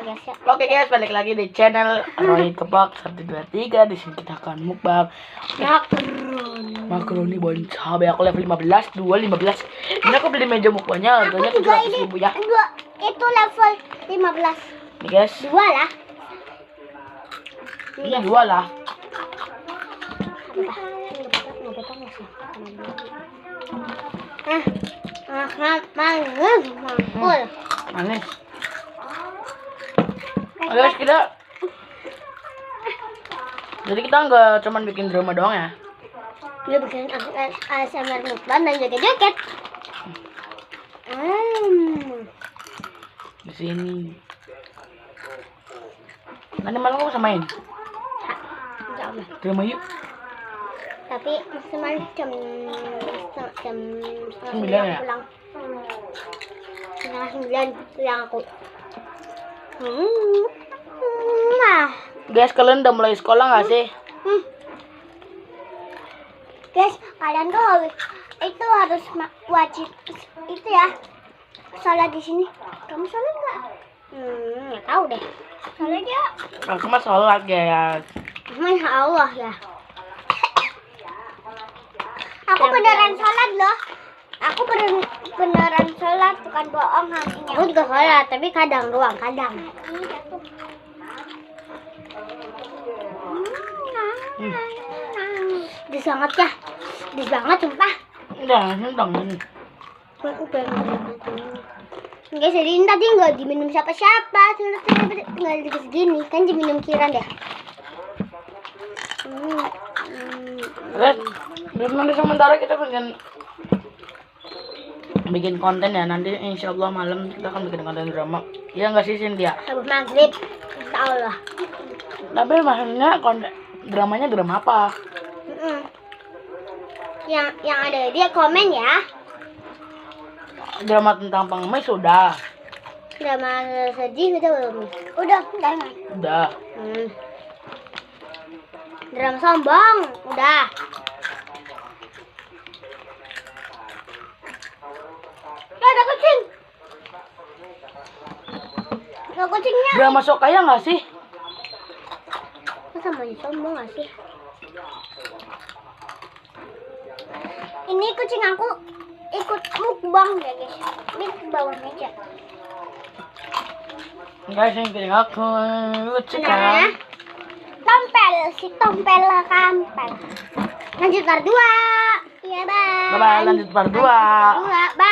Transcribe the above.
guys ya. Oke guys, balik lagi di channel Roy Tebak 123. Di sini kita akan mukbang makaroni bon cabe. Aku level 15, 15. Ini aku beli meja mukbangnya harganya 700.000 ya. Itu level 15. Nih guys. Dua lah. Ini dua lah. Manis. Guys, jadi kita nggak cuman bikin drama doang ya. Dia bikin ASMR mukbang dan joget-joget. Di sini. Nanti malam kamu main. Drama yuk. Tapi maksimal jam 9 ya? pulang. Setengah 9 pulang aku. Guys, kalian udah mulai sekolah nggak sih? Guys, kalian tuh harus wajib itu ya. Sholat di sini. Kamu sholat nggak? Nggak tahu deh. Sholat ya. Aku mah sholat guys. Masya Allah ya. Aku beneran sholat loh. Aku beneran sholat, bukan bohong hatinya. Aku juga sholat, tapi kadang doang, kadang. Di banget ya. Di banget sumpah. Udah, nendang. Guys, jadi ini tadi nggak diminum siapa-siapa. Tinggal dikit segini. Kan diminum Kiran deh. Guys, nanti sementara kita bikin konten ya. Nanti insya Allah malam kita akan bikin konten drama. Iya nggak sih Cynthia? Habis maghrib, insya Allah. Tapi maksudnya konten dramanya drama apa? Yang ada dia komen ya. Drama tentang pengemis sudah. Drama sedih udah belum? Udah. Udah. Drama sombong udah. Ada kucing. Ada kucingnya. Drama sok kaya nggak sih? Masa mau sombong nggak sih? Ini kucing aku ikut mukbang ya guys. Ini ke bawah meja. Guys, yang kirim aku lucu Nah, kan? tompel, si tompel kampel. Lanjut part 2. Iya, bye. Bye, lanjut part 2. Bye.